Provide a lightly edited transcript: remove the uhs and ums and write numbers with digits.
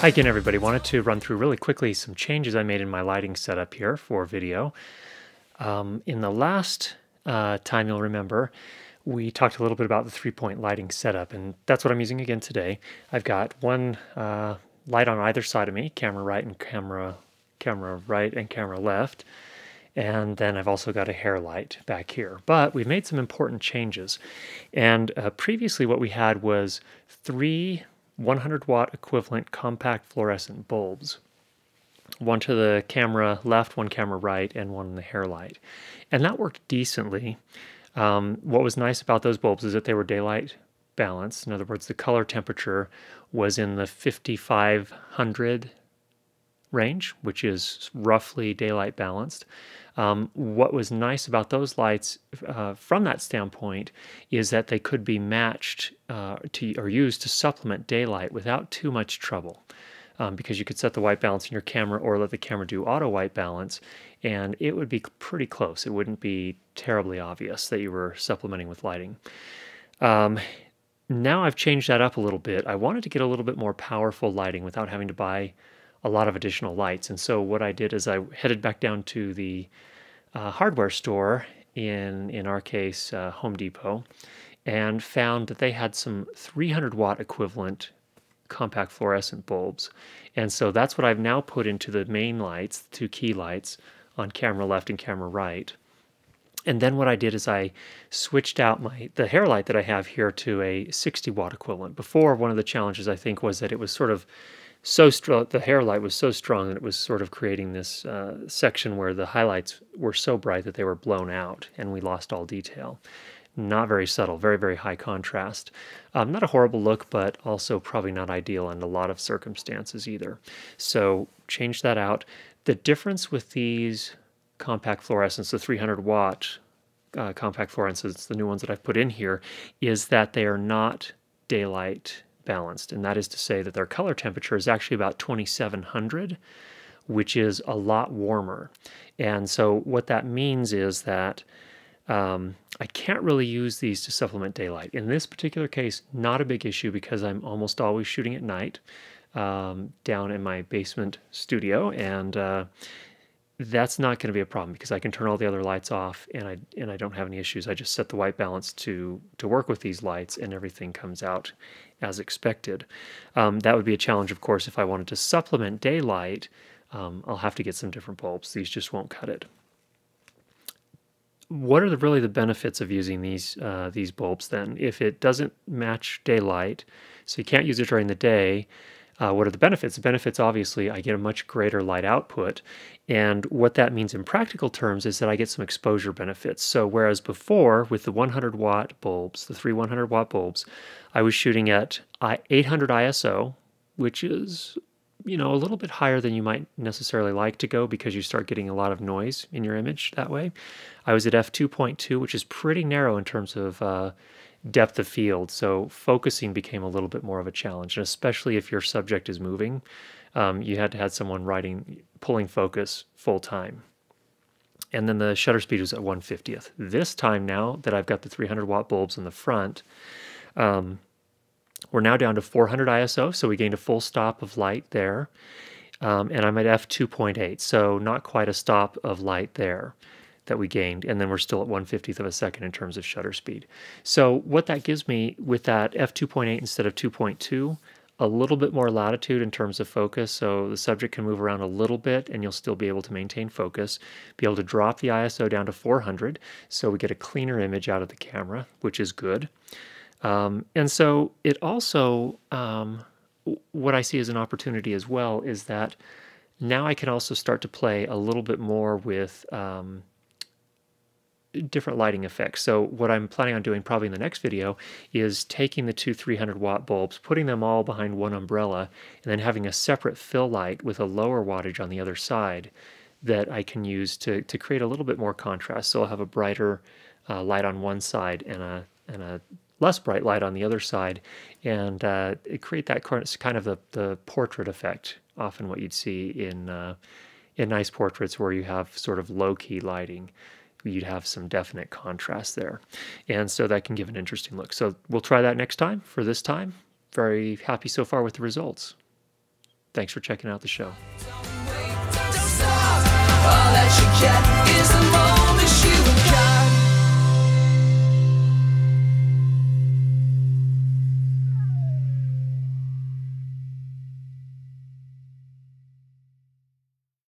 Hi again, everybody. Wanted to run through really quickly some changes I made in my lighting setup here for video. In the last time, you'll remember, we talked a little bit about the three-point lighting setup, and that's what I'm using again today. I've got one light on either side of me, camera right and camera right and camera left. And then I've also got a hair light back here. But we've made some important changes. And previously what we had was three 100-watt equivalent compact fluorescent bulbs. One to the camera left, one camera right, and one in the hair light. And that worked decently. What was nice about those bulbs is that they were daylight balanced. In other words, the color temperature was in the 5500 range, which is roughly daylight balanced. What was nice about those lights from that standpoint is that they could be matched or used to supplement daylight without too much trouble. Because you could set the white balance in your camera or let the camera do auto white balance, and it would be pretty close. It wouldn't be terribly obvious that you were supplementing with lighting. Now I've changed that up a little bit. I wanted to get a little bit more powerful lighting without having to buy a lot of additional lights. And so what I did is I headed back down to the hardware store, in our case, Home Depot, and found that they had some 300-watt equivalent compact fluorescent bulbs. And so that's what I've now put into the main lights, the two key lights on camera left and camera right. And then what I did is I switched out the hair light that I have here to a 60-watt equivalent. Before, one of the challenges I think was that it was sort of so strong, the hair light was so strong that it was sort of creating this section where the highlights were so bright that they were blown out and we lost all detail. Not very subtle, very, very high contrast. Not a horrible look, but also probably not ideal in a lot of circumstances either. So change that out. The difference with these compact fluorescents, the 300-watt compact fluorescents, the new ones that I've put in here, is that they are not daylight balanced, and that is to say that their color temperature is actually about 2700, which is a lot warmer. And so what that means is that I can't really use these to supplement daylight. In this particular case, not a big issue because I'm almost always shooting at night down in my basement studio, and that's not going to be a problem because I can turn all the other lights off and I don't have any issues. I just set the white balance to work with these lights and everything comes out as expected. That would be a challenge, of course, if I wanted to supplement daylight. I'll have to get some different bulbs. These just won't cut it. What are really the benefits of using these bulbs then? If it doesn't match daylight, so you can't use it during the day, what are the benefits? The benefits, obviously, I get a much greater light output. And what that means in practical terms is that I get some exposure benefits. So whereas before, with the 100-watt bulbs, the three 100-watt bulbs, I was shooting at 800 ISO, which is, a little bit higher than you might necessarily like to go because you start getting a lot of noise in your image that way. I was at f2.2, which is pretty narrow in terms of depth of field, so focusing became a little bit more of a challenge, and especially if your subject is moving, you had to have someone pulling focus full time. And then the shutter speed was at 1/50th. This time now that I've got the 300-watt bulbs in the front, we're now down to 400 ISO, so we gained a full stop of light there, and I'm at f2.8, so not quite a stop of light there that we gained, and then we're still at 1/50th of a second in terms of shutter speed. So what that gives me with that f2.8 instead of 2.2, a little bit more latitude in terms of focus, so the subject can move around a little bit and you'll still be able to maintain focus, be able to drop the ISO down to 400, so we get a cleaner image out of the camera, which is good. And so it also, what I see as an opportunity as well is that now I can also start to play a little bit more with different lighting effects. So what I'm planning on doing probably in the next video is taking the two 300-watt bulbs, putting them all behind one umbrella, and then having a separate fill light with a lower wattage on the other side that I can use to create a little bit more contrast. So I'll have a brighter light on one side and a less bright light on the other side, and create that kind of the portrait effect, often what you'd see in nice portraits where you have sort of low-key lighting. You'd have some definite contrast there. And so that can give an interesting look. So we'll try that next time. For this time, very happy so far with the results. Thanks for checking out the show. Don't stop. All that you get is the